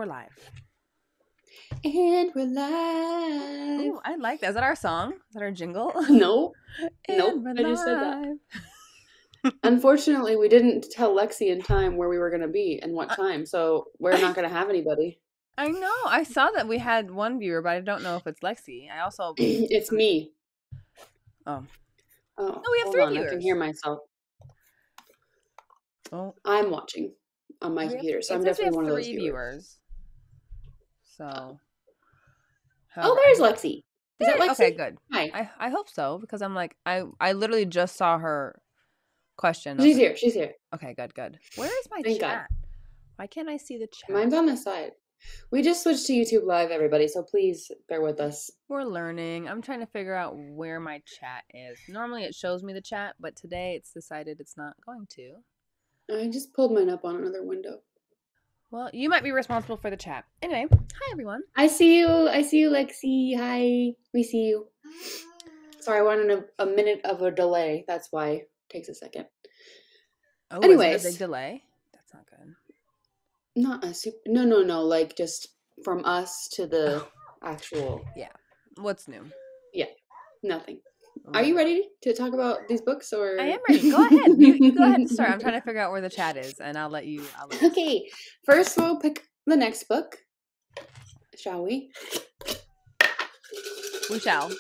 we're live. And we're live. Ooh, I like that. Is that our song? Is that our jingle? Nope. And Nope. we're I just said that. live. Unfortunately, we didn't tell Lexi in time where we were going to be and what time, so we're not going to have anybody. I know. I saw that we had one viewer, but I don't know if it's Lexi. I also... It's me. Oh. Oh, No, we have hold 3 on. viewers. I can hear myself. Oh. I'm watching on my computer, so I'm It says we definitely one have of those 3 viewers. So... Oh, there's Lexi. Is that Lexi? Okay, good. Hi. I hope so, because I'm like, I literally just saw her question. She's here. She's here. Okay, good. Where is my Thank chat? God. Why can't I see the chat? Mine's on the side. We just switched to YouTube Live, everybody, so please bear with us. We're learning. I'm trying to figure out where my chat is. Normally it shows me the chat, but today it's decided it's not going to. I just pulled mine up on another window. Well, you might be responsible for the chat. Anyway, hi everyone. I see you, Lexi. Hi. We see you. Sorry, I wanted a minute of a delay. That's why it takes a second. Oh, anyways. is it a big delay? That's not good. Not a super... No. Like, just from us to the actual... Yeah. What's new? Yeah. Nothing. Are you ready to talk about these books, or... I am ready. Go ahead. You go ahead and start. I'm trying to figure out where the chat is, and I'll let you... Okay. First, we'll pick the next book. Shall we? We shall.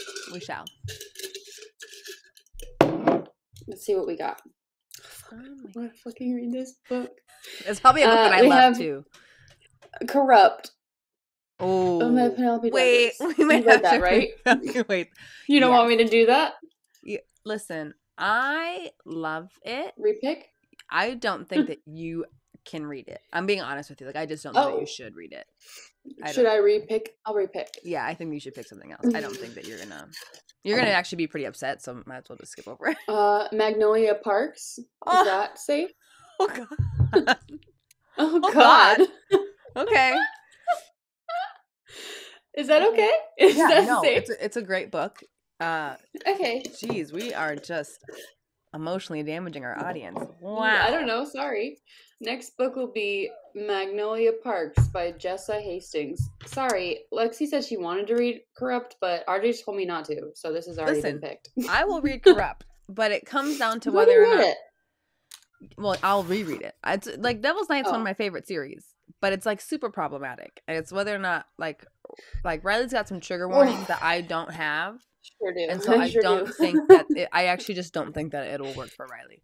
Let's see what we got. I want to fucking read this book. It's probably a book that I love too. Corrupt. Oh, Penelope wait. Douglas. We might you read that, right? Wait. You don't want me to do that? Yeah. Listen, I love it. Repick? I don't think that you can read it. I'm being honest with you. Like, I just don't think that you should read it. Should I repick? I'll repick. Yeah, I think you should pick something else. I don't think that you're gonna actually be pretty upset, so might as well just skip over it. Magnolia Parks. Is that safe? Oh god. Oh god. Okay. Is that okay? Is that safe? It's a great book. Okay. Jeez, we are just emotionally damaging our audience. Wow. I don't know. Sorry. Next book will be Magnolia Parks by Jessa Hastings. Sorry, Lexi said she wanted to read Corrupt, but RJ told me not to, so this has already been picked. I will read Corrupt, but it comes down to whether or not... Well, I'll reread it. It's like Devil's Night's one of my favorite series, but it's like super problematic. And it's whether or not like Riley's got some trigger warnings that I don't have. Sure do. And so I don't think that I actually just don't think that it'll work for Riley.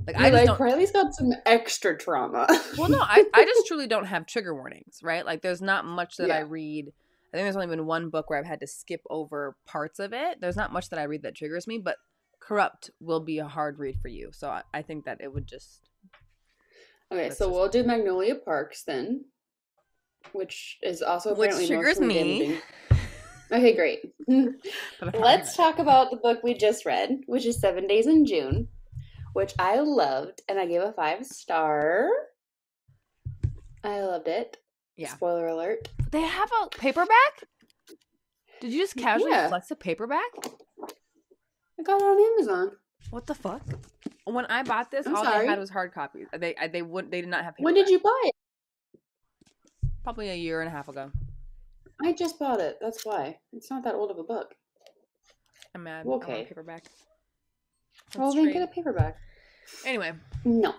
Like Riley's got some extra trauma. Well, no, I just truly don't have trigger warnings, right? Like there's not much that I read. I think there's only been one book where I've had to skip over parts of it. There's not much that I read that triggers me, but Corrupt will be a hard read for you. So I think that it would just... Okay, so we'll do Magnolia Parks then, which is also apparently which triggers me. Damaging. Okay, great. Let's talk about the book we just read, which is 7 Days in June, which I loved, and I gave a 5-star. I loved it. Yeah. Spoiler alert. They have a paperback? Did you just casually flex a paperback? I got it on Amazon. What the fuck? When I bought this, all they had was hard copies. They did not have paperback. When did you buy it? Probably a year and a half ago. I just bought it. That's why. It's not that old of a book. I'm mad. Okay. I want a paperback. Well, then get a paperback. Anyway. No.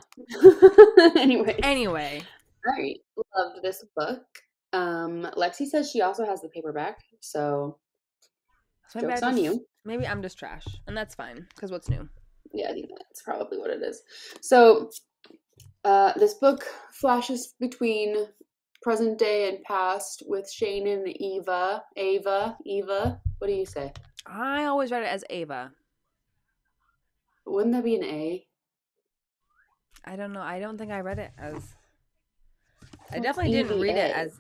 Anyway. All right. Loved this book. Lexi says she also has the paperback, so joke's on you. Maybe I'm just trash, and that's fine, because what's new? Yeah, I think that's probably what it is. So, this book flashes between present day and past with Shane and Eva. Ava. What do you say? I always read it as Ava. Wouldn't that be an A? I don't know. I don't think I read it as... I definitely didn't read it as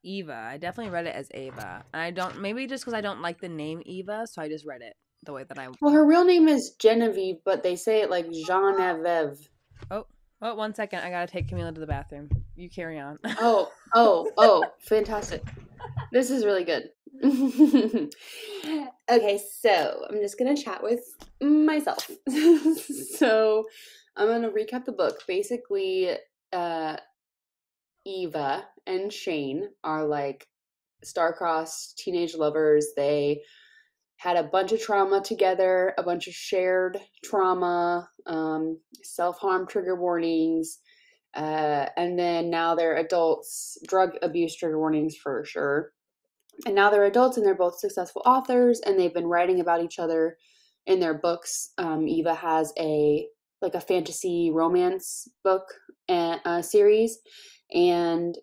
Eva. I definitely read it as Ava. And I don't... Maybe just because I don't like the name Eva, so I just read it the way that I... Well, her real name is Genevieve, but they say it like Genevieve. Oh, 1 second. I gotta take Camila to the bathroom. You carry on. Oh, fantastic. This is really good. Okay, so I'm just gonna chat with myself. So I'm gonna recap the book. Basically, Eva and Shane are like star-crossed teenage lovers. They had a bunch of trauma together, a bunch of shared trauma, self-harm trigger warnings, and then now they're adults, drug abuse trigger warnings for sure. And now they're adults and they're both successful authors and they've been writing about each other in their books. Eva has a fantasy romance book series, and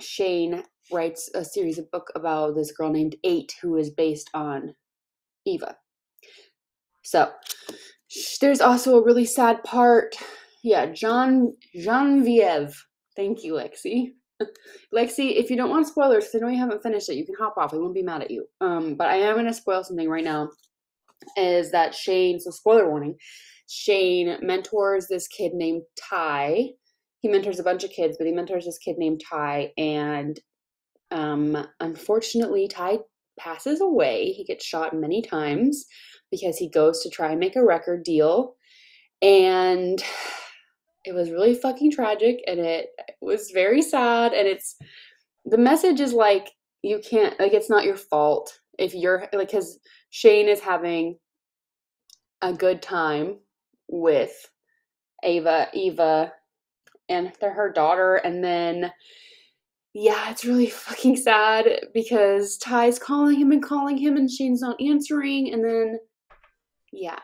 Shane writes a series of book about this girl named 8 who is based on Eva. So there's also a really sad part. Yeah, Genevieve. Thank you, Lexi. Lexi, if you don't want spoilers, because I know you haven't finished it, you can hop off. I won't be mad at you. But I am going to spoil something right now. Is that Shane, so spoiler warning, Shane mentors this kid named Ty. He mentors a bunch of kids, but he mentors this kid named Ty. And unfortunately, Ty passes away. He gets shot many times because he goes to try and make a record deal. And it was really fucking tragic, and it was very sad. And the message is like, you can't, like, it's not your fault if you're like, because Shane is having a good time with Eva and her daughter. And then, yeah, it's really fucking sad because Ty's calling him and Shane's not answering. And then, yeah,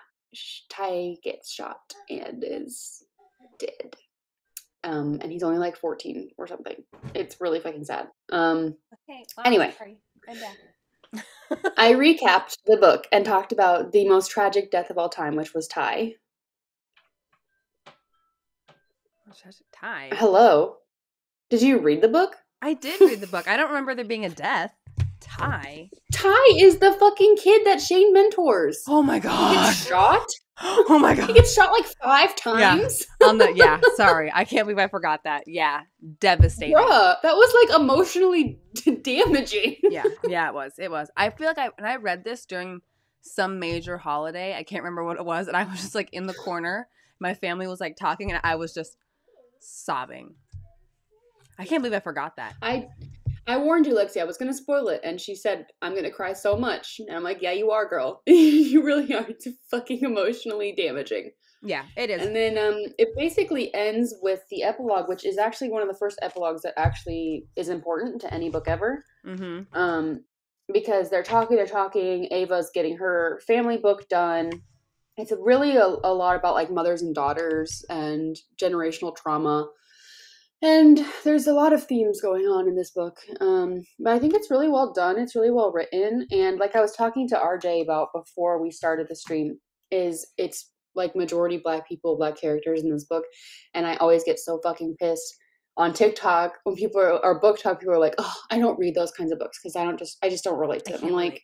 Ty gets shot and is dead. And he's only like 14 or something. It's really fucking sad. Okay. Wow, anyway, I'm back. I recapped the book and talked about the most tragic death of all time, which was Ty. Ty? Hello. Did you read the book? I did read the book. I don't remember there being a death. Ty is the fucking kid that Shane mentors. Oh my god. He gets shot? Oh my god. He gets shot like 5 times? Yeah. Sorry. I can't believe I forgot that. Yeah. Devastating. Bruh, that was like emotionally damaging. Yeah, it was. I feel like when I read this during some major holiday, I can't remember what it was, and I was just like in the corner. My family was like talking, and I was just sobbing. I can't believe I forgot that. I warned you, Lexi, I was going to spoil it. And she said, I'm going to cry so much. And I'm like, yeah, you are, girl. You really are. It's fucking emotionally damaging. Yeah, it is. And then it basically ends with the epilogue, which is actually one of the first epilogues that actually is important to any book ever. Mm-hmm. Because they're talking. Ava's getting her family book done. It's really a lot about like mothers and daughters and generational trauma. And there's a lot of themes going on in this book. But I think it's really well done. It's really well written. And like I was talking to RJ about before we started the stream, it's like majority Black people, Black characters in this book. And I always get so fucking pissed on TikTok when people are book talk, people are like, oh, I don't read those kinds of books because I just don't relate to them. I'm like,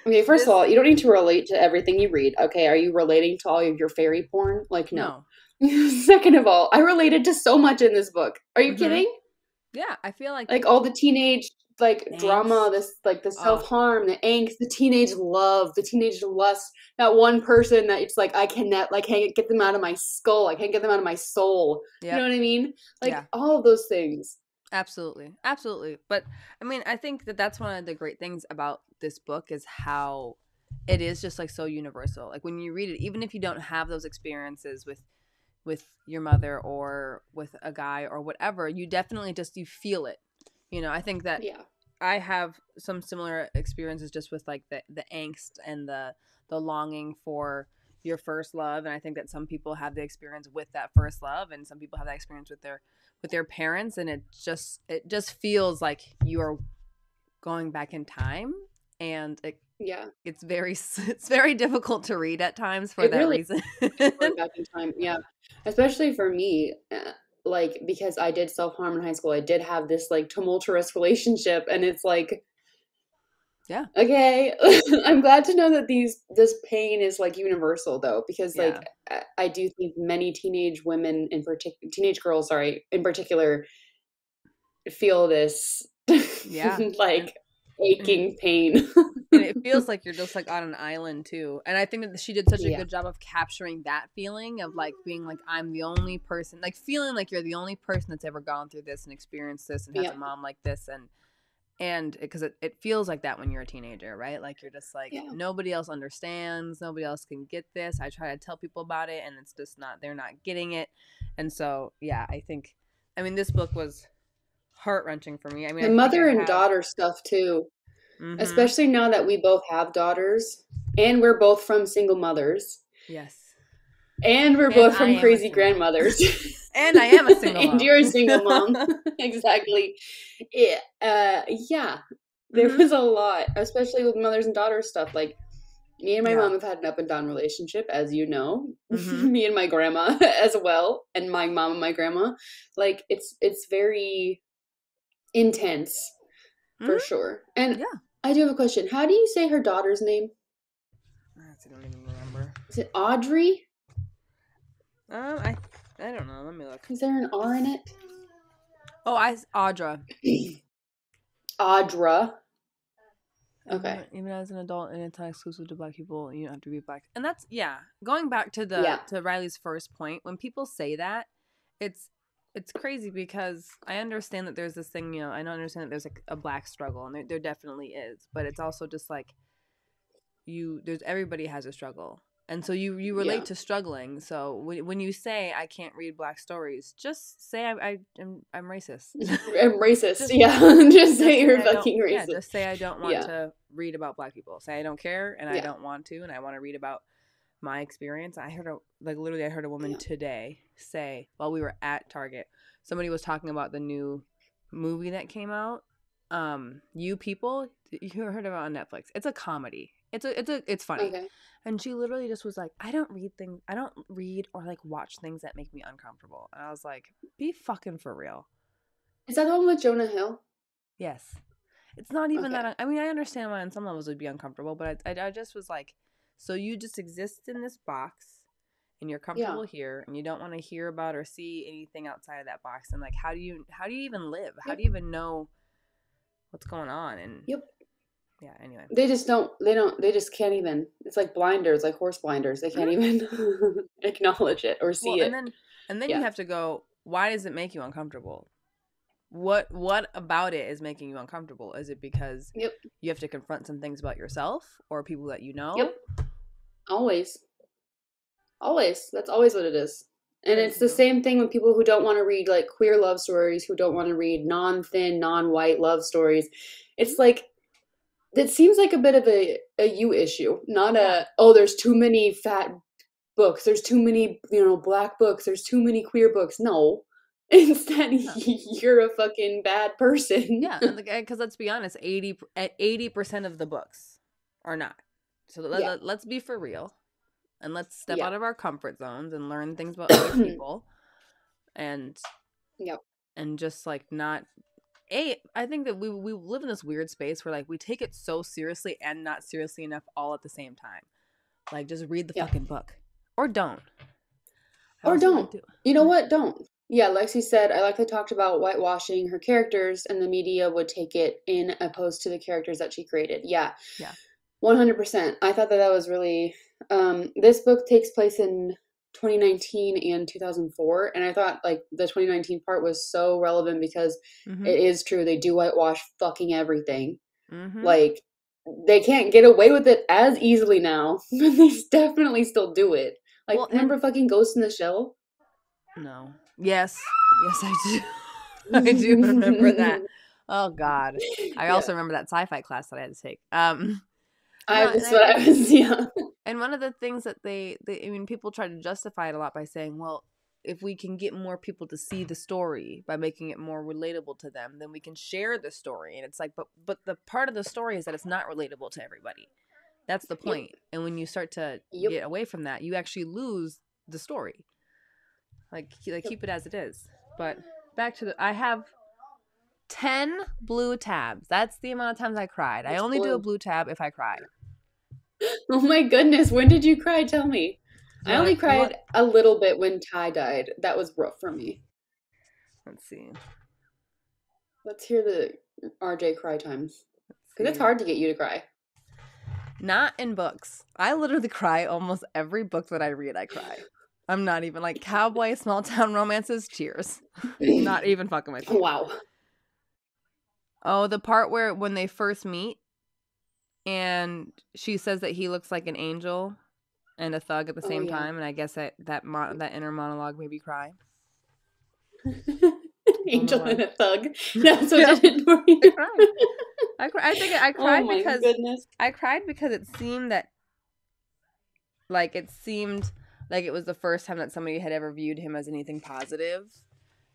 okay, first of all, you don't need to relate to everything you read. Okay, are you relating to all of your fairy porn? Like, no. Second of all, I related to so much in this book. Are you kidding? Yeah, I feel like all the teenage drama, the self-harm, the angst, the teenage love, the teenage lust, that one person that it's like I can't get them out of my skull. I can't get them out of my soul. Yep. You know what I mean? All of those things. Absolutely. But I mean, I think that's one of the great things about this book is how it is just like so universal. Like when you read it, even if you don't have those experiences with your mother or with a guy or whatever, you definitely you feel it. You know, I think that I have some similar experiences just with like the angst and the longing for your first love. And I think that some people have the experience with that first love and some people have that experience with their parents. And it just feels like you are going back in time. And it's very difficult to read at times for that reason. Back in time, yeah. Especially for me, because I did self-harm in high school, I did have this like tumultuous relationship, and it's like, yeah, okay. I'm glad to know that this pain is like universal though, because I do think many teenage girls, in particular, feel this. Yeah. aching pain. And it feels like you're just like on an island too. And I think that she did such a good job of capturing that feeling of like being like, I'm the only person, like feeling like you're the only person that's ever gone through this and experienced this and has a mom like this. And because it feels like that when you're a teenager, right? Like you're just like, nobody else understands, nobody else can get this. I try to tell people about it and it's just not, they're not getting it. And so, yeah, I mean, this book was heart-wrenching for me. I mean, the mother and daughter stuff too. Mm-hmm. Especially now that we both have daughters and we're both from single mothers. Yes. And we're both from crazy grandmothers. And I am a single mom. And you're a single mom. Exactly. Yeah. There was a lot, especially with mothers and daughters stuff. Like, me and my mom have had an up and down relationship, as you know. Mm-hmm. Me and my grandma as well. And my mom and my grandma. Like, it's very intense, for sure. And I do have a question. How do you say her daughter's name? I don't even remember. Is it Audrey? I don't know. Let me look. Is there an R in it? Oh, Audra. Audra. Okay. Even as an adult, and it's not exclusive to Black people, you don't have to be Black. And that's going back to to Riley's first point. When people say that, it's crazy because I understand that there's this thing, I don't understand that there's like a Black struggle, and there definitely is, but it's also just like everybody has a struggle. And so you relate to struggling. So when you say I can't read Black stories, just say I'm racist. I'm racist. Just say you're fucking racist. Yeah, just say I don't want to read about Black people. Say I don't care and I don't want to, and I want to read about my experience. I heard a woman today say while we were at Target, somebody was talking about the new movie that came out. You People, you heard about it on Netflix. It's a comedy. It's funny. Okay. And she literally just was like, I don't read or like watch things that make me uncomfortable. And I was like, be fucking for real. Is that the one with Jonah Hill? Yes. It's not even that. I mean, I understand why on some levels it would be uncomfortable, but I just was like, so you just exist in this box and you're comfortable here and you don't want to hear about or see anything outside of that box. And like, how do you even live? How do you even know what's going on? And yeah, anyway. They just can't even. It's like blinders, like horse blinders. They can't even acknowledge it or see it. And then you have to go, why does it make you uncomfortable? What about it is making you uncomfortable? Is it because you have to confront some things about yourself or people that you know? Yep. Always. That's always what it is. And it's the same thing with people who don't want to read like queer love stories, who don't want to read non-thin, non-white love stories. It's like, that seems like a bit of a you issue, not there's too many fat books, there's too many, Black books, there's too many queer books. No. Instead, you're a fucking bad person. Yeah, because let's be honest, 80% of the books are not. So let's be for real. And let's step out of our comfort zones and learn things about other people. And just like not... I think that we live in this weird space where like we take it so seriously and not seriously enough all at the same time. Like just read the fucking book or don't. You know what? Don't. Yeah, Lexi said, I like they talked about whitewashing her characters and the media would take it in opposed to the characters that she created. Yeah. 100%. I thought that was really this book takes place in 2019 and 2004, and I thought like the 2019 part was so relevant because it is true, they do whitewash fucking everything. Like they can't get away with it as easily now, but they definitely still do it. Like, remember fucking Ghost in the Shell? No. Yes I do. I do remember that. Oh god, I also remember that sci-fi class that I had to take. And one of the things that they people try to justify it a lot by saying, well, if we can get more people to see the story by making it more relatable to them, then we can share the story. And it's like, but the part of the story is that it's not relatable to everybody. That's the point. And when you start to get away from that, you actually lose the story. Like keep it as it is. But back to I have 10 blue tabs. That's the amount of times I cried. I only do a blue tab if I cry. Oh my goodness. When did you cry? Tell me. I only cried a little bit when Ty died. That was rough for me. Let's see. Let's hear the RJ cry times. Let's Because it's hard to get you to cry. Not in books. I literally cry almost every book that I read. I cry. I'm not even like cowboy small town romances. Cheers. Not even fucking with you. Wow. Oh, the part where when they first meet, and she says that he looks like an angel and a thug at the same time, and I guess that inner monologue made me cry. Angel and a thug. That's what did it for you. I cried because goodness. I cried because it seemed like it was the first time that somebody had ever viewed him as anything positive,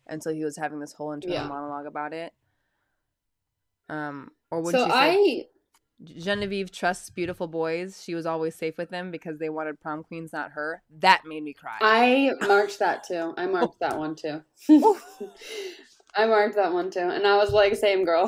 and so he was having this whole internal monologue about it. Or when she said Genevieve trusts beautiful boys, she was always safe with them because they wanted prom queens, not her. That made me cry. I marked that too. I marked that one too. I marked that one too, and I was like, same girl.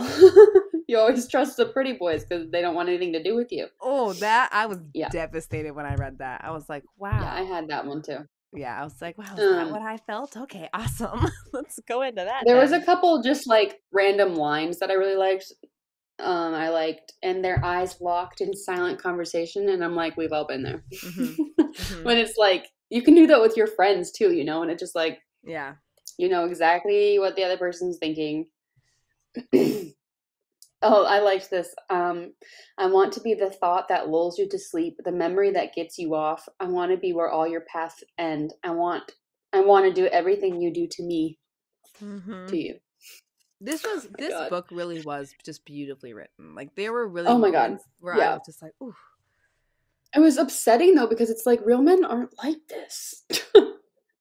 You always trust the pretty boys because they don't want anything to do with you. Oh, that I was devastated when I read that. I was like, wow. Yeah, I had that one too. Yeah, I was like, wow, is that what I felt? Okay, awesome. Let's go into that. There was a couple just like random lines that I really liked. And their eyes locked in silent conversation, and I'm like, we've all been there. When it's like, you can do that with your friends too, and it just like, you know exactly what the other person's thinking. Oh, I liked this. I want to be the thought that lulls you to sleep, the memory that gets you off. I want to be where all your paths end. I want to do everything you do to me, to you. This book really was just beautifully written. Like there were really where I was just like, ooh. It was upsetting though because it's like real men aren't like this.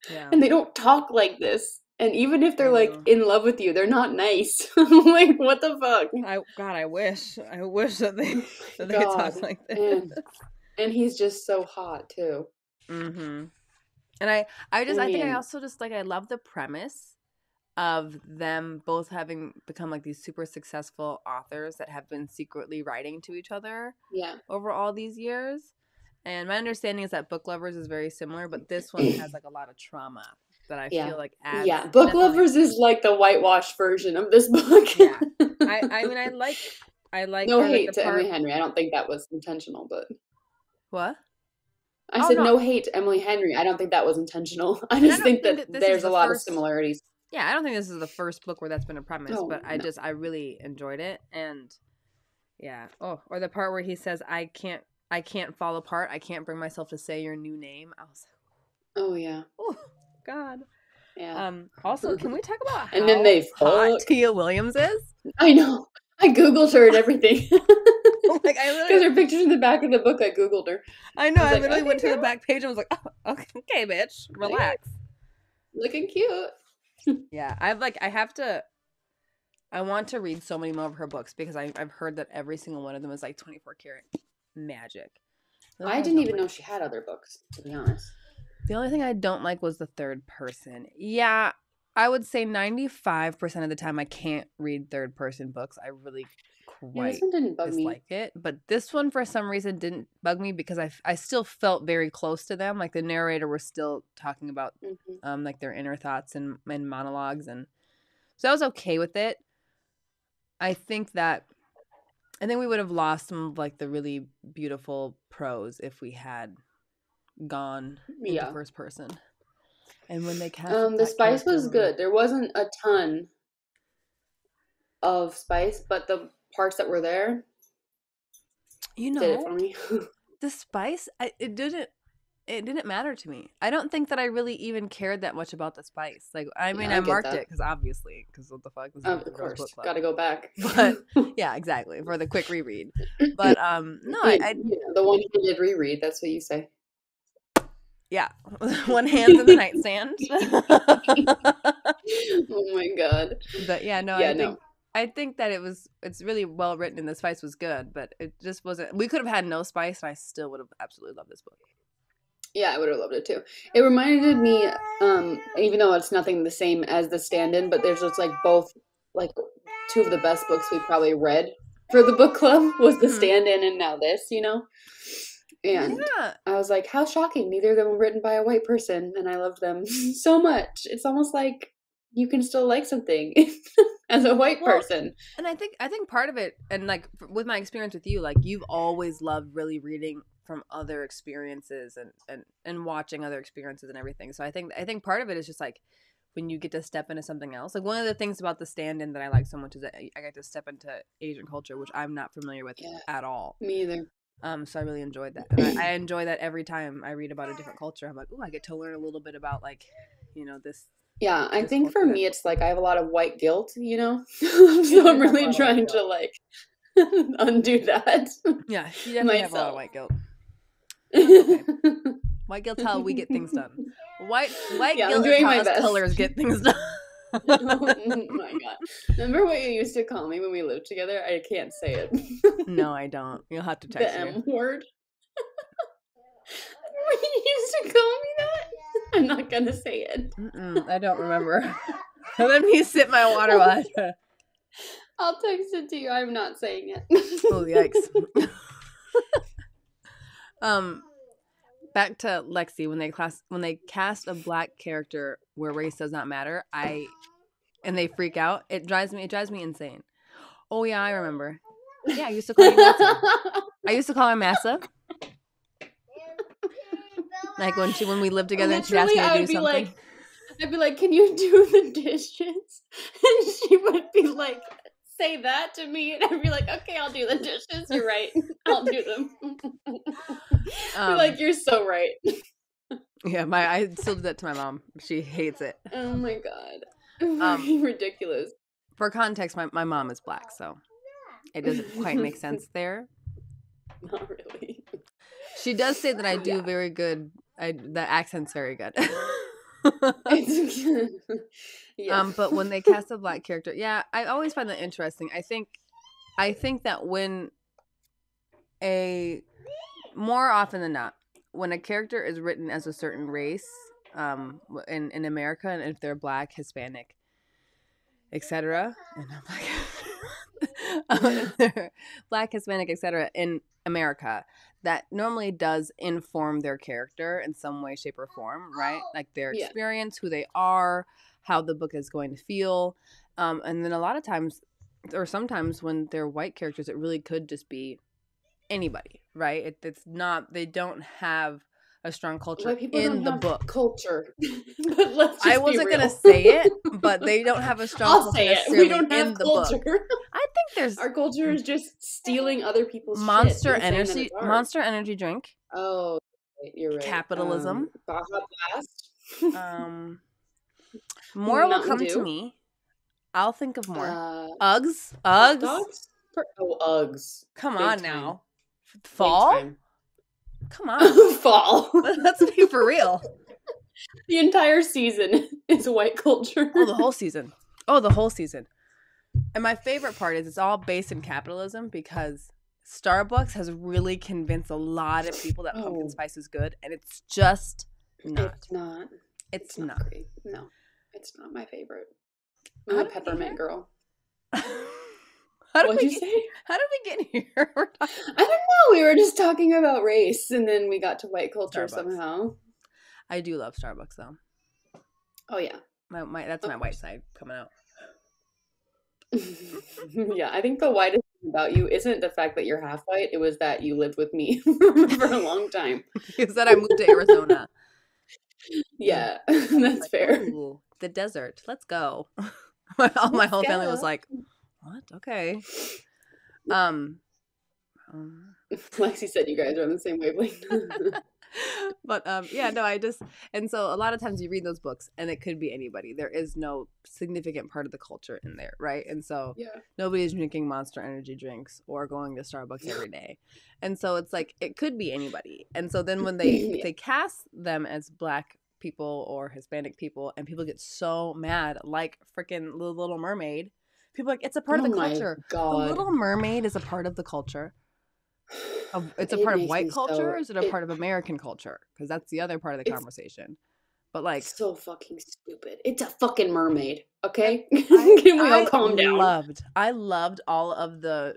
And they don't talk like this. And even if they're like in love with you, they're not nice. Like what the fuck? I wish that they talked like this. And he's just so hot too. And I think I also just like I love the premise of them both having become like these super successful authors that have been secretly writing to each other over all these years. And my understanding is that Book Lovers is very similar, but this one has like a lot of trauma that I feel like adds. Yeah, Book Lovers is like the whitewashed version of this book. I mean, I like no hate to Emily Henry. I don't think that was intentional, but what? I said no hate to Emily Henry. I don't think that was intentional. I just think that there's a lot of similarities. Yeah, I don't think this is the first book where that's been a premise, but I really enjoyed it. And or the part where he says, I can't fall apart. I can't bring myself to say your new name. I was like, oh yeah. Oh God. Yeah. Also, can we talk about how and then they hot Tia Williams is? I know. I Googled her and everything. Like because her picture's in the back of the book. I Googled her. I know. I literally went to the back page and was like, oh, okay, bitch, relax. Looking cute. Yeah, I want to read so many more of her books because I've heard that every single one of them is like 24 karat magic. I didn't even know she had other books, to be honest. The only thing I don't like was the third person. Yeah, I would say 95% of the time I can't read third person books. I really this one didn't bug dislike it. But this one, for some reason, didn't bug me because I still felt very close to them. Like the narrator was still talking about like their inner thoughts and monologues. And so I was okay with it. I think we would have lost some of like the really beautiful prose if we had gone into first person. And when they cast the spice was good. There wasn't a ton of spice, but the parts that were there did it for me. The spice, it didn't matter to me. I don't think that I really even cared that much about the spice. Like, I mean, I marked it because what the fuck? Of course, gotta go back. But yeah, exactly, for the quick reread. But no, the one you did reread. That's what you say. Yeah, one hand in the nightstand. Oh my god! But yeah, no, I think that it's really well written and the spice was good, but it just wasn't. We could have had no spice, and I still would have absolutely loved this book. Yeah, I would have loved it too. It reminded me, even though it's nothing the same as The Stand-In, but there's just like both, like two of the best books we probably read for the book club was The Stand-In and now this, And I was like, how shocking. Neither of them were written by a white person, and I loved them so much. It's almost like you can still like something as a white person. And I think part of it, and like with my experience with you, like you've always loved really reading from other experiences and watching other experiences and everything. So I think part of it is just like when you get to step into something else. Like one of the things about The Stand-In that I like so much is that I get to step into Asian culture, which I'm not familiar with at all. Me either. So I really enjoyed that. And I enjoy that every time I read about a different culture. I'm like, oh, I get to learn a little bit about like, this. Yeah, I think for me, it's like I have a lot of white guilt, so I'm really trying to like undo that. Yeah, you definitely have a lot of white guilt. Okay. White guilt's how we get things done. White guilt is how us colors get things done. Oh my god! Remember what you used to call me when we lived together? I can't say it. No, I don't. You'll have to text me. The M word. When you used to call me that, I'm not gonna say it. I don't remember. Let me sip my water while I'll text it to you. I'm not saying it. Oh, yikes. Back to Lexi, when they cast a black character where race does not matter, and they freak out, it drives me insane. Oh yeah, I remember. Yeah, I used to call you Massa. I used to call her Massa. Like when we lived together and she asked me to do something. I'd be like, can you do the dishes? And she would be like, say that to me. And I'd be like, okay, I'll do the dishes. You're right. I'll do them. You're like, you're so right. Yeah, I still do that to my mom. She hates it. Oh my god. Ridiculous. For context, my mom is black, so it doesn't quite make sense there. Not really. She does say that I do very good. The accent's very good. But when they cast a black character, I always find that interesting. I think that more often than not, when a character is written as a certain race, in America, and if they're black, Hispanic, etc., and I'm like, black, Hispanic, etc., in America, that normally does inform their character in some way, shape, or form, right? Like their experience, who they are, how the book is going to feel. And then a lot of times, or sometimes when they're white characters, it really could just be anybody, right? It's not, they don't have a strong culture in the book. Culture. But let's just I wasn't going to say it, but they don't have a strong culture necessarily we don't have in culture. The book. I think there's... Our culture is just stealing other people's Monster Energy drink. Oh, you're right. Capitalism. Baja Blast. More will come to me. I'll think of more. Uggs. Uggs. Uggs. Come on now. Fall? Come on. Fall. Let's be for real. The entire season is white culture. Oh, the whole season. And my favorite part is it's all based in capitalism, because Starbucks has really convinced a lot of people that pumpkin spice is good, and it's just not. It's not great. No, it's not my favorite. I'm a peppermint girl. What'd you say? How did we get here? I don't know. We were just talking about race, and then we got to white culture Starbucks. Somehow. I do love Starbucks, though. Oh yeah, that's my white side coming out. Yeah, I think the whitest thing about you isn't the fact that you're half white. It was that you lived with me for a long time. It's that I moved to Arizona. Yeah, that's fair. Ooh, the desert. Let's go. My whole family was like, what? Okay. Lexi said you guys are on the same wavelength. But and so a lot of times you read those books and it could be anybody. There is no significant part of the culture in there, right? And so nobody's drinking Monster Energy drinks or going to Starbucks every day. And so it's like it could be anybody. And so then when they cast them as black people or Hispanic people, and people get so mad, like freaking The Little Mermaid. People are like, it's a part of the culture. God. The Little Mermaid is a part of the culture. It's a part of white culture, or is it a part of American culture? Because that's the other part of the conversation. But like, so fucking stupid. It's a fucking mermaid. Okay, can we all calm down? I loved all of the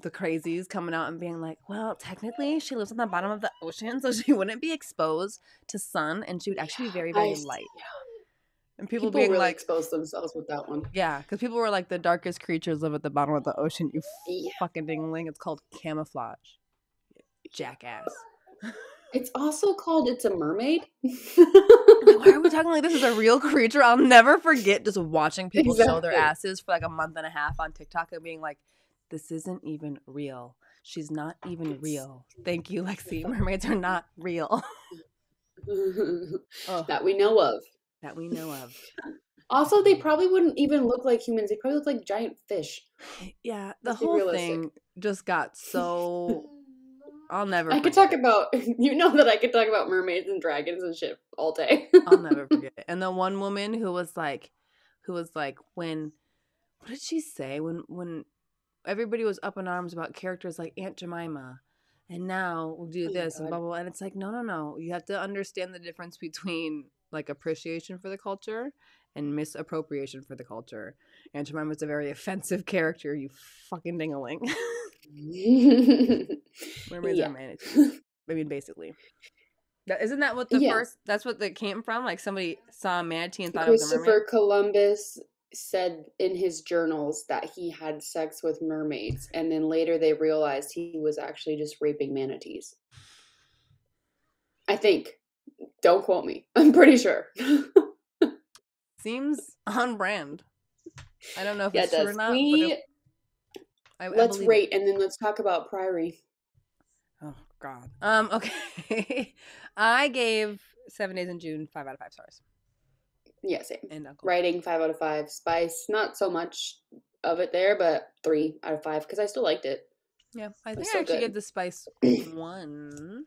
crazies coming out and being like, well, technically she lives on the bottom of the ocean, so she wouldn't be exposed to sun, and she would actually be very, very light. And people being really like, exposed themselves with that one. Yeah, because people were like, the darkest creatures live at the bottom of the ocean. You fucking dingling. It's called camouflage. Jackass. It's also called It's a Mermaid. Why are we talking like this is a real creature? I'll never forget just watching people show their asses for like a month and a half on TikTok and being like, this isn't even real. She's not even real. Thank you, Lexi. Mermaids are not real. That we know of. That we know of. Also, they probably wouldn't even look like humans. They probably look like giant fish. Yeah, the whole thing just got so... I'll never I could talk about... You know that I could talk about mermaids and dragons and shit all day. I'll never forget it. And the one woman who was like, when... What did she say? When everybody was up in arms about characters like Aunt Jemima, and now we'll do this and blah, blah, blah. And it's like, no. You have to understand the difference between like appreciation for the culture and misappropriation for the culture. Aunt Jemima's a very offensive character, you fucking ding-a-ling. Mermaids are manatees. I mean, basically. Isn't that what the first, that's what that came from? Like somebody saw a manatee and thought it was a mermaid? Christopher Columbus said in his journals that he had sex with mermaids, and then later they realized he was actually just raping manatees. I think. Don't quote me. I'm pretty sure. Seems on brand. I don't know if it's true or not. Let's rate and then let's talk about Priory. Oh God. Okay. I gave 7 Days in June 5 out of 5 stars. Yeah, same. And writing 5 out of 5. Spice, not so much of it there, but 3 out of 5 because I still liked it. Yeah, I think I actually gave the Spice 1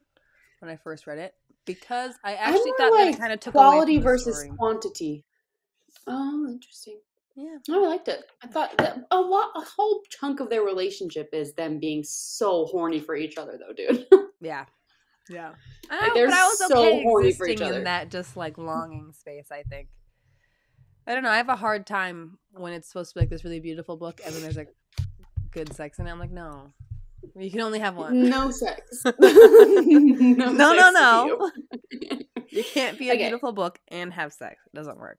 when I first read it because I actually thought that it kind of took quality away from the versus story. Quantity. Oh, interesting. Yeah, I liked it. I thought that a whole chunk of their relationship is them being so horny for each other, though, dude. Yeah. Like, they're so horny for each other in that just like longing space. I think. I don't know. I have a hard time when it's supposed to be like this really beautiful book, and then there's like good sex in it. I'm like, no, you can only have one. No sex. No. You can't be a beautiful book and have sex. It doesn't work.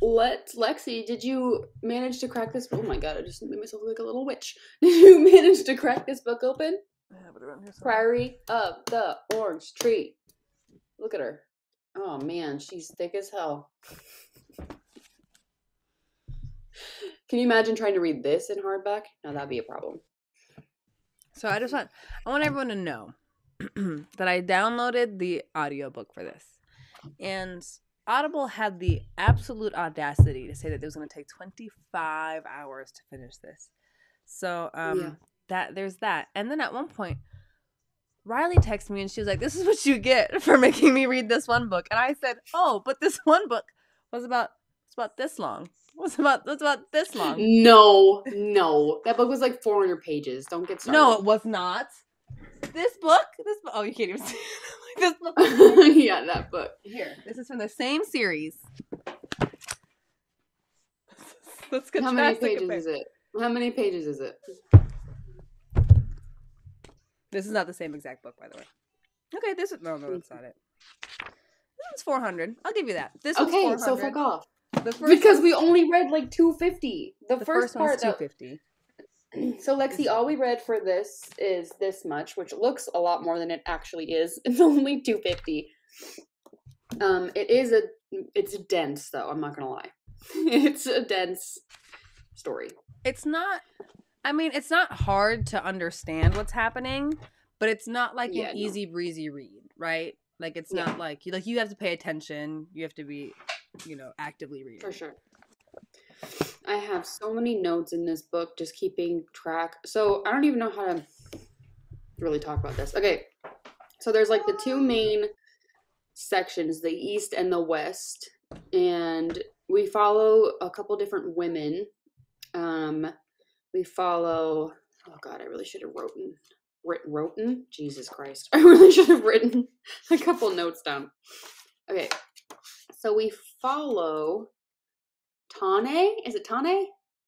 Lexi, did you manage to crack this? Oh my God, I just made myself look like a little witch. Did you manage to crack this book open? Priory of the Orange Tree. Look at her. Oh man, she's thick as hell. Can you imagine trying to read this in hardback? No, that'd be a problem. So I want everyone to know that I downloaded the audiobook for this. And Audible had the absolute audacity to say that it was going to take 25 hours to finish this. So there's that. And then at one point, Riley texted me and she was like, this is what you get for making me read this one book. And I said, oh, but this one book was about this long. What's about this long? No. That book was like 400 pages. Don't get started. No, it was not. This book? Oh, you can't even see it. This book. Yeah, that book. Here. This is from the same series. Let's How many pages is it? This is not the same exact book, by the way. Okay, no, that's not it. This one's 400. I'll give you that. This one's 400. So fuck off. Because we only read like 250. The first part 250. So Lexi, all we read for this is this much, which looks a lot more than it actually is. It's only 250. It's dense though, I'm not gonna lie. It's a dense story. It's not hard to understand what's happening, but it's not like an easy breezy read, right? Like it's not like you have to pay attention, you have to be, actively reading. For sure. I have so many notes in this book, just keeping track. So I don't even know how to really talk about this. Okay. So there's like the two main sections, the East and the West. And we follow a couple different women. We follow, oh God, I really should have written? Jesus Christ. I really should have written a couple notes down. Okay. So we follow Tane. Is it Tane?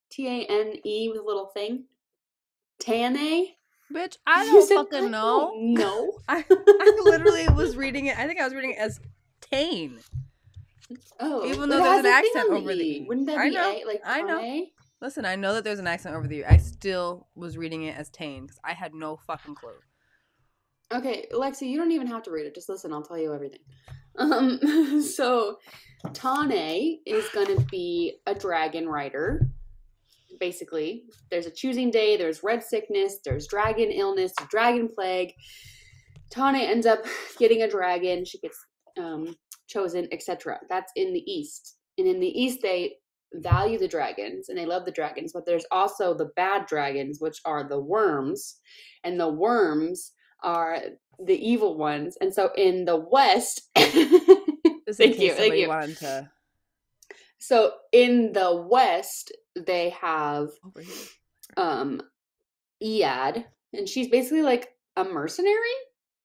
Tane with a little thing. Tane? Bitch, I don't fucking know. No. I literally was reading it. I think I was reading it as Tane. Oh, even though there's an accent over the E. Wouldn't that be A? Like I know. A? Listen, I know that there's an accent over the E. I still was reading it as Tane because I had no fucking clue. Okay, Lexi, you don't even have to read it. Just listen. I'll tell you everything. So Tane is going to be a dragon rider. Basically, there's a choosing day, there's red sickness, there's dragon illness, dragon plague. Tane ends up getting a dragon. She gets chosen, etc. That's in the East. And in the East, they value the dragons and they love the dragons, but there's also the bad dragons, which are the worms. And the worms are the evil ones. And so in the West, thank you. Wanted to... So in the West, they have Iad, and she's basically like a mercenary?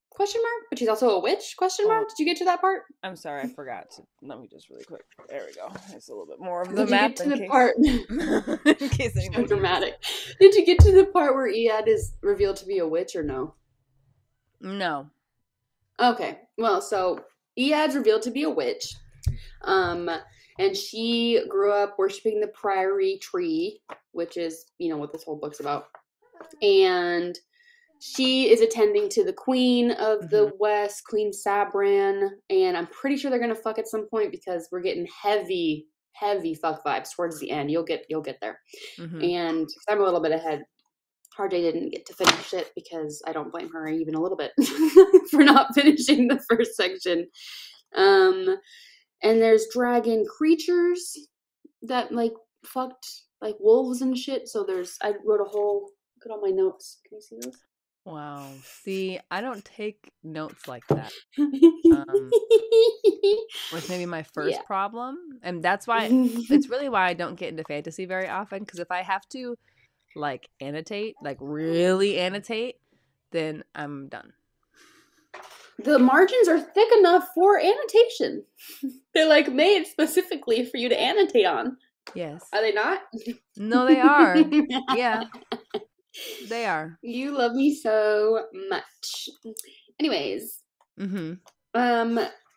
Question mark? But she's also a witch? Question mark? Did you get to that part? I'm sorry, I forgot. Let me just really quick. There we go. It's a little bit more of the map. Did you get to the part? In case anybody's dramatic. Did you get to the part where Iad is revealed to be a witch or no? No. Okay. Well, so Iad's revealed to be a witch. And she grew up worshiping the priory tree, which is, what this whole book's about. And she is attending to the queen of the West, Queen Sabran. And I'm pretty sure they're going to fuck at some point because we're getting heavy fuck vibes towards the end. You'll get there. And I'm a little bit ahead. RJ didn't get to finish it because I don't blame her even a little bit for not finishing the first section. And there's dragon creatures that fucked wolves and shit. So I wrote a whole, look at all my notes. Can you see those? Wow. See, I don't take notes like that. Which may be my first problem. And that's why, it's really why I don't get into fantasy very often. Because if I have to annotate, really annotate, then I'm done. The margins are thick enough for annotation. They're made specifically for you to annotate on. Yes. Are they not? No, they are. Yeah. They are. You love me so much. Anyways. Don't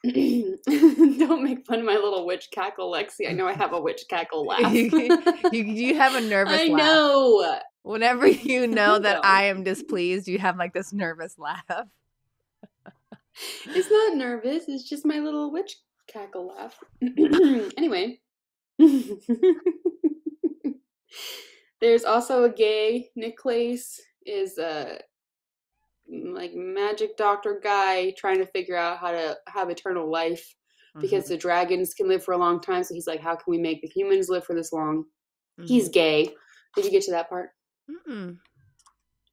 make fun of my little witch cackle, Lexi. I know I have a witch cackle laugh. you have a nervous laugh. I know. Whenever you know that I am displeased, you have this nervous laugh. It's not nervous. It's just my little witch cackle laugh. Anyway. There's also a gay. Nick Clace is a magic doctor guy trying to figure out how to have eternal life because the dragons can live for a long time. So he's like, how can we make the humans live for this long? He's gay. Did you get to that part?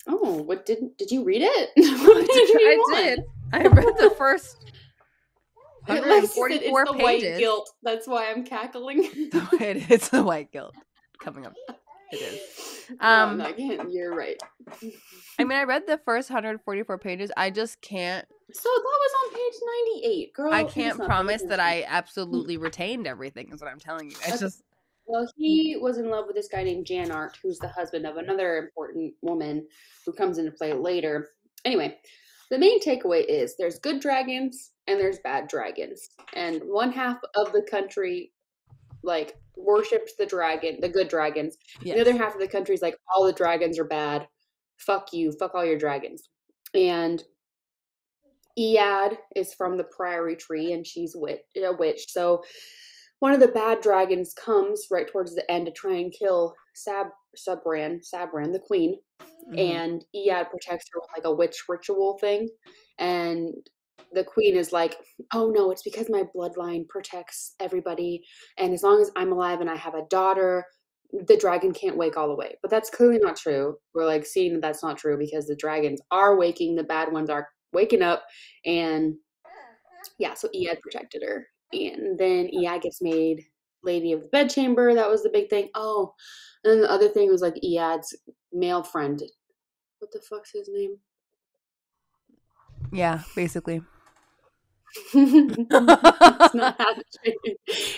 Oh, what did you read it? I did. I read the first 144 pages. White guilt. That's why I'm cackling. It's the white guilt coming up. It is. You're right. I mean, I read the first 144 pages. I just can't. So that was on page 98, girl. I can't promise that I absolutely retained everything. Is what I'm telling you. It's just. Well, he was in love with this guy named Jan Art, who's the husband of another important woman who comes into play later. Anyway, the main takeaway is there's good dragons and there's bad dragons. And one half of the country, worships the good dragons. Yes. The other half of the country is all the dragons are bad. Fuck you. Fuck all your dragons. And Iad is from the priory tree and she's a witch. So one of the bad dragons comes right towards the end to try and kill Sabran, the queen. And Iad protects her with a witch ritual thing. And the queen is like, oh no, it's because my bloodline protects everybody. And as long as I'm alive and I have a daughter, the dragon can't wake all the way. But that's clearly not true. We're seeing that that's not true because the dragons are waking. The bad ones are waking up. And yeah, so Iad protected her. And then Iad gets made Lady of the Bedchamber. That was the big thing. Oh, and then the other thing was Iad's male friend. What the fuck's his name? Yeah, basically.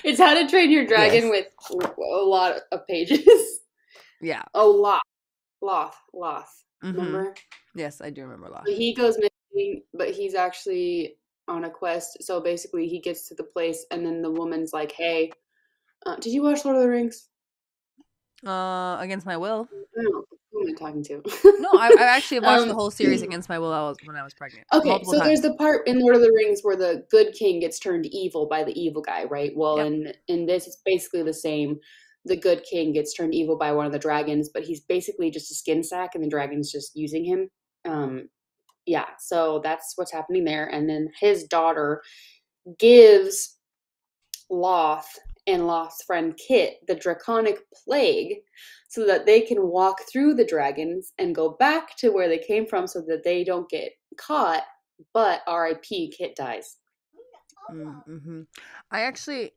It's how to train your dragon with a lot of pages. Yeah. Oh, Loth. Remember? Yes, I do remember Loth. He goes missing, but he's actually on a quest. So basically, he gets to the place, and then the woman's like, "Hey, did you watch Lord of the Rings?" Against My Will. No, who am I talking to? No, I actually watched the whole series Against My Will when I was pregnant. Okay, so there's the part in Lord of the Rings where the good king gets turned evil by the evil guy, right? Well, in this, it's basically the same. The good king gets turned evil by one of the dragons, but he's basically just a skin sack, and the dragon's just using him. Yeah, so that's what's happening there. And then his daughter gives Loth and Loth's friend Kit the draconic plague so that they can walk through the dragons and go back to where they came from so that they don't get caught, but R.I.P. Kit dies. Mm-hmm. I actually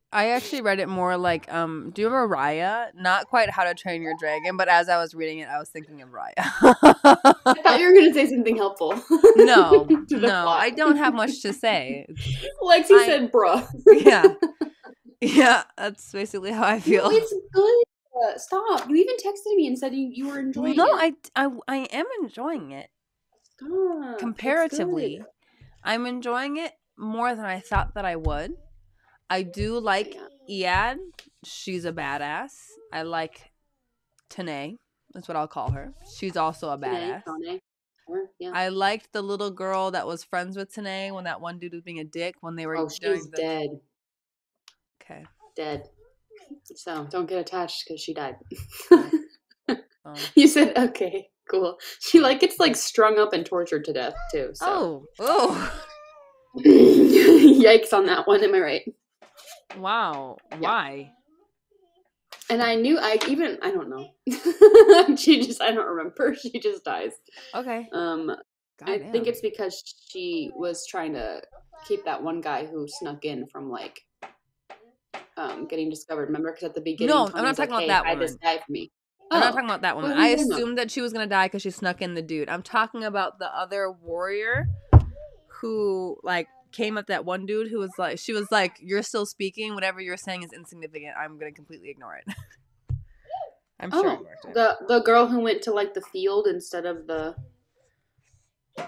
read it more like do you remember Raya? Not quite How to Train Your Dragon, but as I was reading it I was thinking of Raya. I thought you were gonna say something helpful. No, I don't have much to say. Lexi said bruh. Yeah, that's basically how I feel. No, it's good. Stop. You even texted me and said you were enjoying it. No, I am enjoying it. Stop. Comparatively, I'm enjoying it more than I thought that I would. I do like Iad. She's a badass. I like Tanae. That's what I'll call her. She's also a badass. Yeah. I liked the little girl that was friends with Tanae when that one dude was being a dick when they were she's dead. Okay. Dead. So don't get attached because she died. You said okay, cool. She gets strung up and tortured to death too. So. Oh. Yikes on that one, am I right? Wow. Yeah. Why? And I don't know. I don't remember. She just dies. Okay. I think it's because she was trying to keep that one guy who snuck in from getting discovered. Remember? Because at the beginning, no, I'm not talking about that woman. This guy for me. I'm not talking about that woman. I assumed that she was gonna die because she snuck in the dude. I'm talking about the other warrior who came up that one dude who was she was like, "You're still speaking. Whatever you're saying is insignificant. I'm gonna completely ignore it." I'm sure. The girl who went to the field instead of the.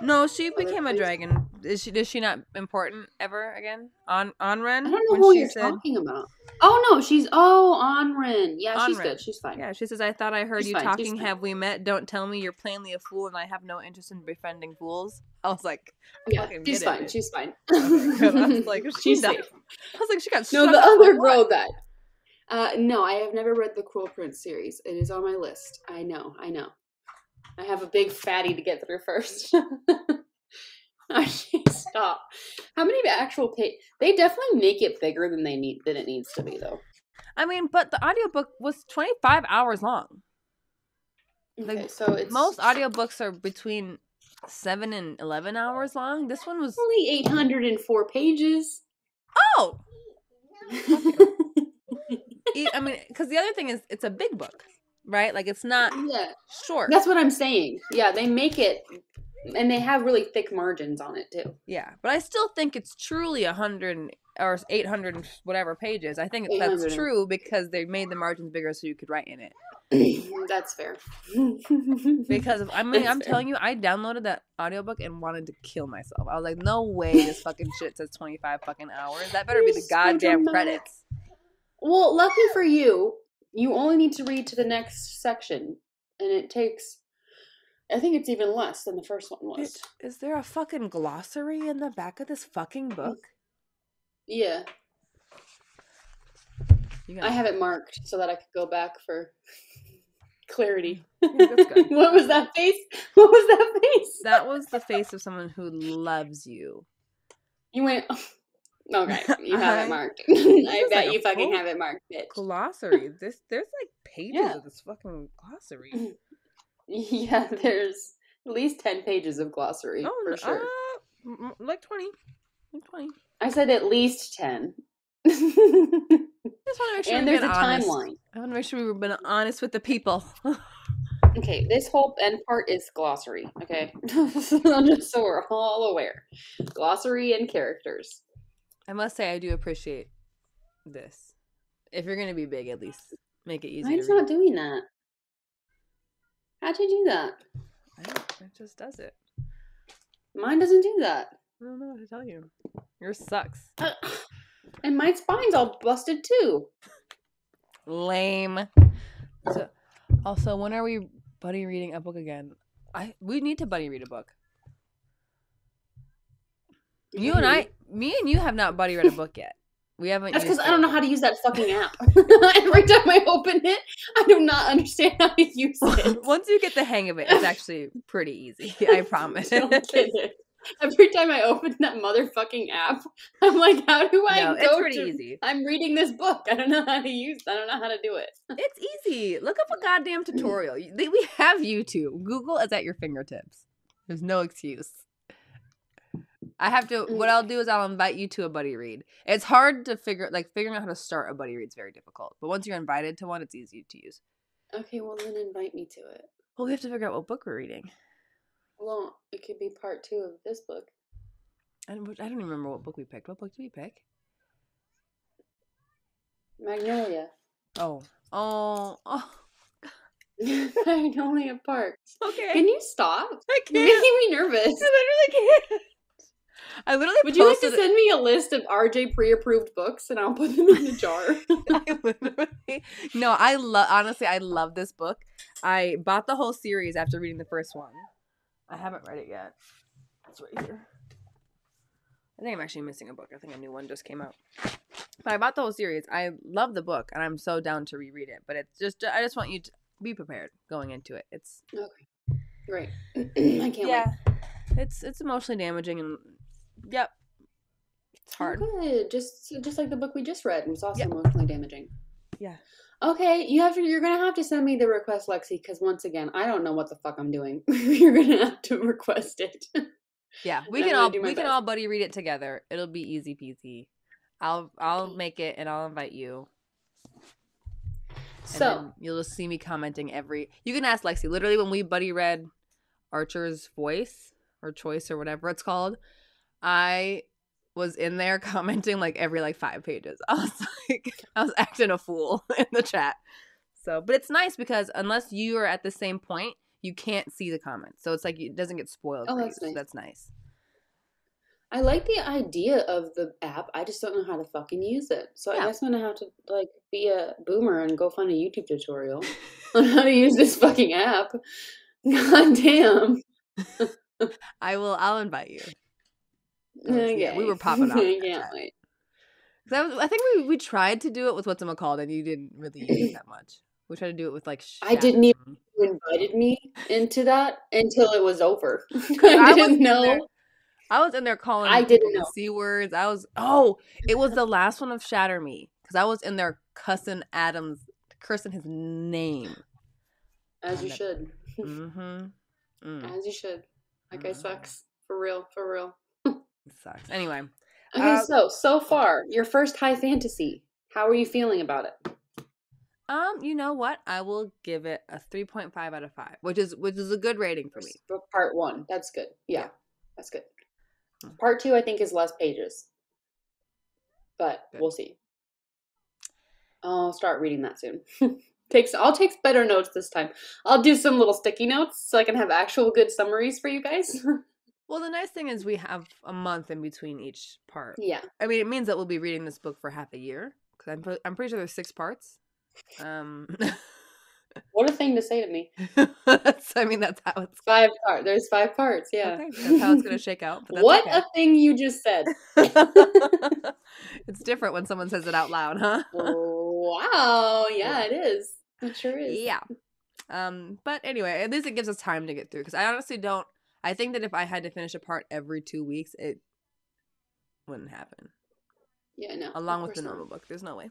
No, she became a dragon. Is she not important ever again? Onren? I don't know who you're talking about. Oh no, she's Onren. Yeah, Onren. She's good. She's fine. Yeah, she says, "I thought I heard you talking. Have we met? Don't tell me you're plainly a fool, and I have no interest in befriending fools." I was like, "Yeah, she's fine. She's fine." Okay, I was like, "She's safe." I was like, "She got no." The other girl died. No, I have never read the Cruel Prince series. It is on my list. I know. I have a big fatty to get through first. Stop. How many actual They definitely make it bigger than it needs to be, though. I mean, but the audiobook was 25 hours long. Okay, so most audiobooks are between 7 and 11 hours long. This one was only 804 pages. Oh. I mean, because the other thing is, it's a big book. Right? It's not short. That's what I'm saying. Yeah, they make it, and they have really thick margins on it, too. Yeah, but I still think it's truly 100 or 800 and whatever pages. I think that's true because they made the margins bigger so you could write in it. That's fair. Because, I'm telling you, I downloaded that audiobook and wanted to kill myself. I was like, no way this fucking shit says 25 fucking hours. That better be the goddamn credits. Well, lucky for you, you only need to read to the next section, and it takes, I think it's even less than the first one was. Is there a fucking glossary in the back of this fucking book? Yeah. I have it marked so that I could go back for clarity. Yeah, that's good. What was that face? What was that face? That was the face of someone who loves you. You went... Okay, you have it marked. I bet you fucking have it marked, bitch. Glossary. There's pages of this fucking glossary. Yeah, there's at least 10 pages of glossary for sure. Like 20. Like 20. I said at least 10. Just want to make sure and there's a timeline. I want to make sure we've been honest with the people. Okay, this whole end part is glossary. Okay, just so we're all aware, glossary and characters. I must say, I do appreciate this. If you're going to be big, at least make it easy. Mine's not doing that. How'd you do that? It just does it. Mine doesn't do that. I don't know what to tell you. Yours sucks. And my spine's all busted too. Lame. So, also, when are we buddy reading a book again? We need to buddy read a book. Me and you have not buddy read a book yet. We haven't. That's because I don't know how to use that fucking app. Every time I open it, I do not understand how to use it. Once you get the hang of it, it's actually pretty easy. I promise. Don't kid it. Every time I open that motherfucking app, I'm like, how do I go? It's pretty easy. I'm reading this book. I don't know how to use it. I don't know how to do it. It's easy. Look up a goddamn tutorial. We have YouTube. Google is at your fingertips. There's no excuse. I have to, what I'll do is I'll invite you to a buddy read. It's hard to figuring out how to start a buddy read is very difficult. But once you're invited to one, it's easy to use. Okay, well then invite me to it. Well, we have to figure out what book we're reading. Well, it could be part 2 of this book. I don't even remember what book we picked. What book did we pick? Magnolia. Oh. Magnolia Parks. Okay. Can you stop? I can't. You're making me nervous. I literally can't. Would you like to send me a list of RJ pre-approved books and I'll put them in a jar? Honestly, I love this book. I bought the whole series after reading the first one. I haven't read it yet. It's right here. I think I'm actually missing a book. I think a new one just came out. But I bought the whole series. I love the book and I'm so down to reread it. But I just want you to be prepared going into it. It's okay. Right. I can't wait. It's emotionally damaging and yep. It's hard. Oh, good. Just like the book we just read. It was also emotionally damaging. Yeah. Okay, you're gonna have to send me the request, Lexi, because once again, I don't know what the fuck I'm doing. You're gonna have to request it. Yeah, we can all buddy read it together. It'll be easy peasy. I'll make it and I'll invite you. So you'll just see me commenting you can ask Lexi. Literally when we buddy read Archer's Voice or Choice or whatever it's called, I was in there commenting every 5 pages. I was acting a fool in the chat. So, but it's nice because unless you are at the same point, you can't see the comments. So it's it doesn't get spoiled. Oh, that's nice. So that's nice. I like the idea of the app. I just don't know how to fucking use it. So I guess I'm gonna have to be a boomer and go find a YouTube tutorial on how to use this fucking app. God damn. I'll invite you. Okay. Yeah, we were popping out. I can't wait. I think we tried to do it with whatchamacallit and you didn't really use it that much. We tried to do it with I didn't even you invited me into that until it was over. I didn't know. I was in there calling C words. It was the last one of Shatter Me. Because I was in there cursing his name. As you should. Mm-hmm. As you should. That guy sucks. For real. It sucks. Anyway. Okay, so far, your first high fantasy. How are you feeling about it? You know what? I will give it a 3.5 out of 5, which is a good rating for me. Part 1. That's good. Yeah. That's good. Part 2, I think, is less pages. But we'll see. I'll start reading that soon. I'll take better notes this time. I'll do some little sticky notes so I can have actual good summaries for you guys. Well, the nice thing is we have a month in between each part. Yeah. I mean, it means that we'll be reading this book for half a year. Because I'm pretty sure there's 6 parts. What a thing to say to me. That's how it's 5 parts. There's 5 parts, yeah. Okay, that's how it's going to shake out. But what a thing you just said. It's different when someone says it out loud, huh? Wow. Yeah, it is. It sure is. Yeah. But anyway, at least it gives us time to get through. Because I honestly don't. I think that if I had to finish a part every 2 weeks, it wouldn't happen. Yeah, no. Along with the normal book. There's no way.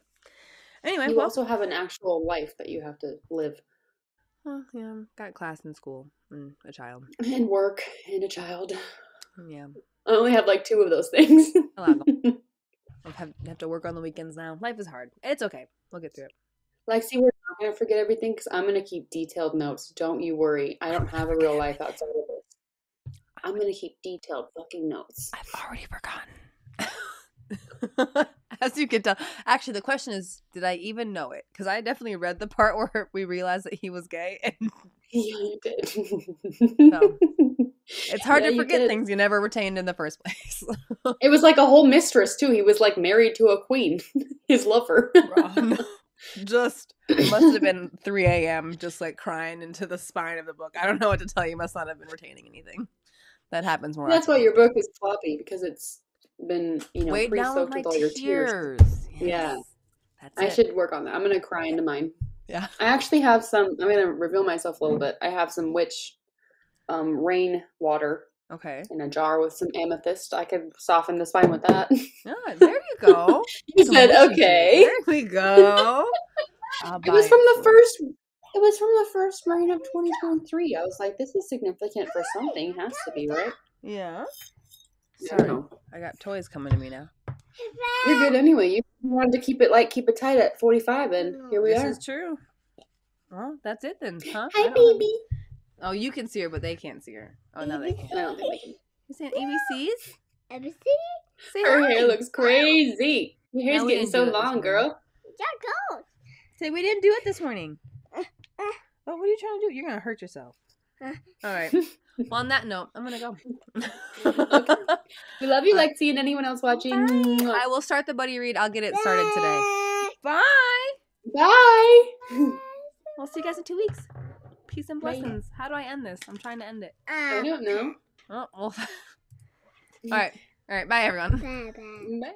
Anyway, you also have an actual life that you have to live. Well, yeah, got class and school and a child. And work and a child. Yeah. I only have 2 of those things. I have to work on the weekends now. Life is hard. It's okay. We'll get through it. Lexi, we're not going to forget everything because I'm going to keep detailed notes. Don't you worry. I don't have a real life outside of this. I'm going to keep detailed fucking notes. I've already forgotten. As you can tell. Actually, the question is, did I even know it? Because I definitely read the part where we realized that he was gay. And yeah, you did. So, It's hard to forget things you never retained in the first place. It was like a whole mistress, too. He was like married to a queen, his lover. Just must have been 3 a.m. just like crying into the spine of the book. I don't know what to tell you. Must not have been retaining anything. That happens more. That's why your book is floppy, because it's been, pre-soaked with all your tears. Yes. Yeah. I should work on that. I'm going to cry into mine. Yeah. I actually have some, I'm going to reveal myself a little bit. I have some witch rain water. Okay. In a jar with some amethyst. I could soften the spine with that. Yeah, there you go. You said, okay. There we go. It was from the first rain of 2023. I was like, this is significant for something. It has to be, right? Yeah. Sorry. I got toys coming to me now. You're good anyway. You wanted to keep it tight at 45, and here we are. This is true. Well, that's it then, huh? Hi, baby. Oh, you can see her, but they can't see her. Oh, no, they can. I don't think they can. You saying ABCs? ABC? Say her hi. hair looks crazy. Your hair's getting so long, girl. Yeah, go. Say, we didn't do it this morning. Oh, what are you trying to do? You're going to hurt yourself. All right. Well, on that note, I'm going to go. Okay. We love you, Lexi, and anyone else watching. Bye. I will start the buddy read. I'll get it started today. Bye. Bye. We'll see you guys in 2 weeks. Peace and blessings. Bye. How do I end this? I'm trying to end it. I don't know. Oh, well. All right. Bye, everyone. Bye. Bye.